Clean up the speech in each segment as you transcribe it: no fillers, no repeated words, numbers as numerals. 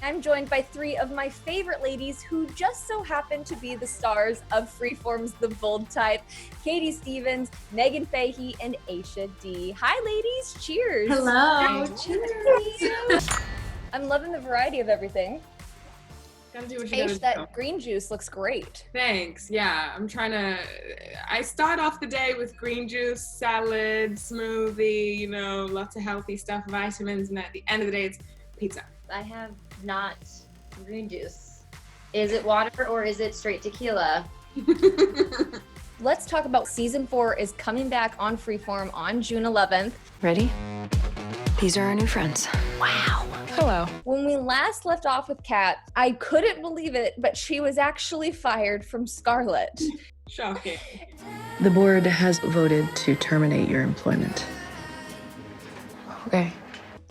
I'm joined by three of my favorite ladies who just so happen to be the stars of Freeform's The Bold Type: Katie Stevens, Meghann Fahy, and Aisha D. Hi, ladies. Cheers. Hello. Cheers. I'm loving the variety of everything. Gotta do what you gotta Aisha, do. that green juice looks great. Thanks. Yeah, I start off the day with green juice, salad, smoothie, lots of healthy stuff, vitamins, and at the end of the day, it's pizza. I have not green juice. Is it water or is it straight tequila? Let's talk about season 4 is coming back on Freeform on June 11th. Ready? These are our new friends. Wow. Hello. When we last left off with Kat, I couldn't believe it, but she was actually fired from Scarlet. Shocking. The board has voted to terminate your employment. Okay.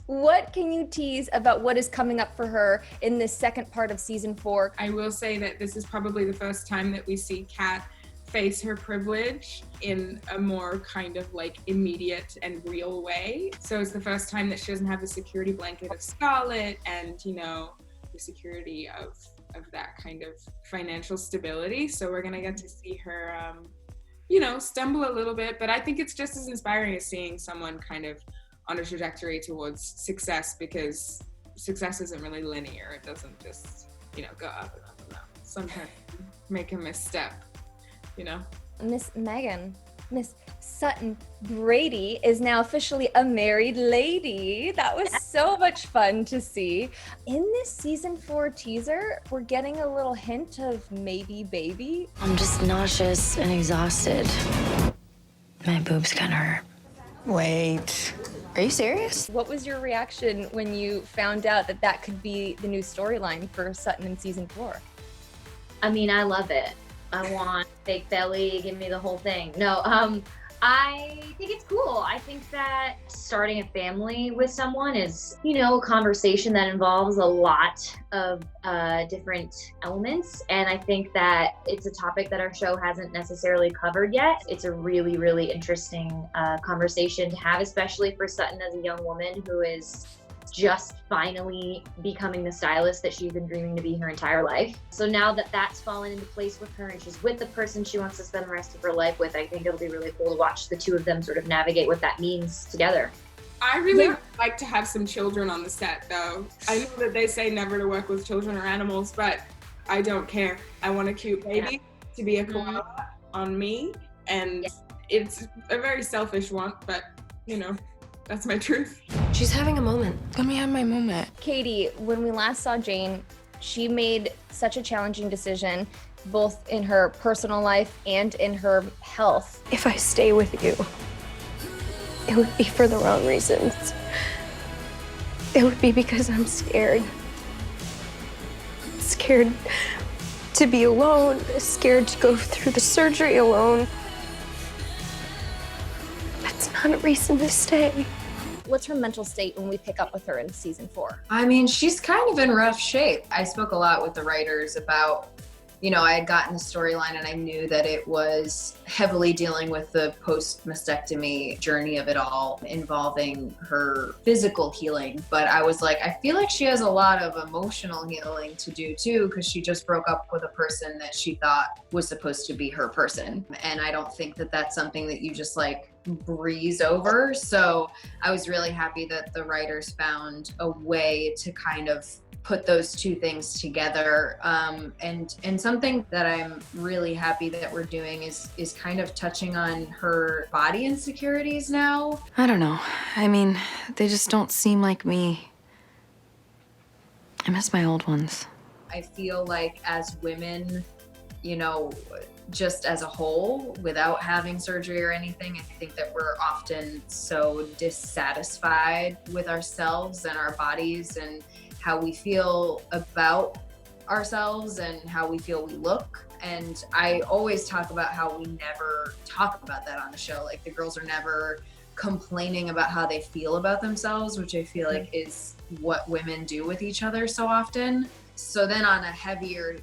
What can you tease about what is coming up for her in this second part of season 4? I will say that this is probably the first time that we see Kat face her privilege in a more kind of like immediate and real way. So it's the first time that she doesn't have the security blanket of Scarlet and, the security of that kind of financial stability. So we're gonna get to see her, stumble a little bit, but I think it's just as inspiring as seeing someone kind of on a trajectory towards success, because success isn't really linear. It doesn't just, go up and up and up. Sometimes you make a misstep, Miss Meghann, Miss Sutton Brady is now officially a married lady. That was so much fun to see. In this season 4 teaser, we're getting a little hint of maybe baby. I'm just nauseous and exhausted. My boobs kind of hurt. Wait. Are you serious? What was your reaction when you found out that could be the new storyline for Sutton in season 4? I mean, I love it. I want fake belly, give me the whole thing. No, I think it's cool. I think that starting a family with someone is, a conversation that involves a lot of different elements. And I think that it's a topic that our show hasn't necessarily covered yet. It's a really, really interesting conversation to have, especially for Sutton as a young woman who is just finally becoming the stylist that she's been dreaming to be her entire life. So now that that's fallen into place with her and she's with the person she wants to spend the rest of her life with, I think it'll be really cool to watch the two of them sort of navigate what that means together. I really would like to have some children on the set, though. I know that they say never to work with children or animals, but I don't care. I want a cute baby to be a koala on me, and it's a very selfish want, but, that's my truth. She's having a moment. Let me have my moment. Katie, when we last saw Jane, she made such a challenging decision, both in her personal life and in her health. If I stay with you, it would be for the wrong reasons. It would be because I'm scared. Scared to be alone, scared to go through the surgery alone. That's not a reason to stay. What's her mental state when we pick up with her in season 4? I mean, she's kind of in rough shape. I spoke a lot with the writers about, I had gotten the storyline and I knew that it was heavily dealing with the post-mastectomy journey of it all, involving her physical healing. But I was like, I feel like she has a lot of emotional healing to do too, because she just broke up with a person that she thought was supposed to be her person. And I don't think that that's something that you just breeze over. So I was really happy that the writers found a way to kind of put those two things together. And something that I'm really happy that we're doing is kind of touching on her body insecurities now. I don't know. I mean, they just don't seem like me. I miss my old ones. I feel like as women, just as a whole, without having surgery or anything, I think that we're often so dissatisfied with ourselves and our bodies and how we feel about ourselves and how we feel we look. And I always talk about how we never talk about that on the show. Like, the girls are never complaining about how they feel about themselves, which I feel like is what women do with each other so often. So then on a heavier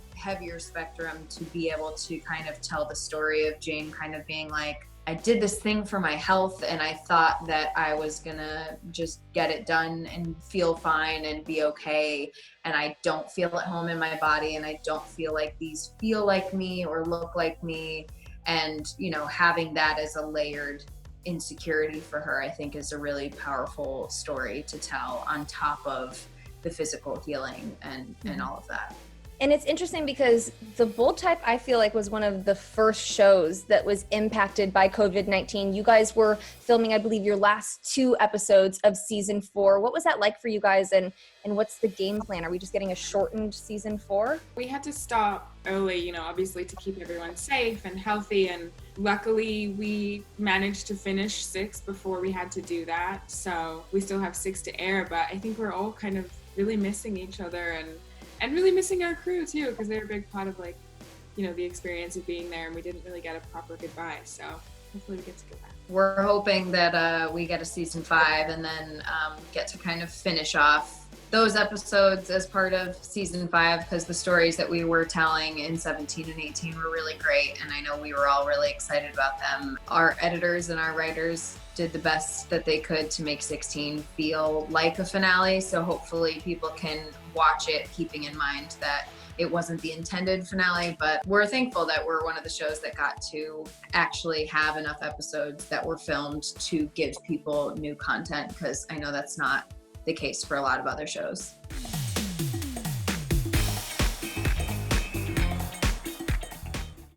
spectrum, to be able to kind of tell the story of Jane kind of being like, I did this thing for my health and I thought that I was gonna just get it done and feel fine and be okay. And I don't feel at home in my body and I don't feel like these feel like me or look like me. And, you know, having that as a layered insecurity for her, I think is a really powerful story to tell on top of the physical healing and all of that. And it's interesting because The Bold Type, I feel like, was one of the first shows that was impacted by COVID-19. You guys were filming, I believe, your last 2 episodes of season 4. What was that like for you guys, and what's the game plan? Are we just getting a shortened season 4? We had to stop early, you know, obviously to keep everyone safe and healthy. And luckily we managed to finish 6 before we had to do that. So we still have 6 to air, but I think we're all kind of really missing each other and really missing our crew too, because they're a big part of, like, you know, the experience of being there, and we didn't really get a proper goodbye. So hopefully we get to go back. We're hoping that we get a season 5 and then get to kind of finish off those episodes as part of season 5, because the stories that we were telling in 17 and 18 were really great, and I know we were all really excited about them. Our editors and our writers did the best that they could to make 16 feel like a finale, so hopefully people can watch it keeping in mind that it wasn't the intended finale. But we're thankful that we're one of the shows that got to actually have enough episodes that were filmed to give people new content, because I know that's not the case for a lot of other shows.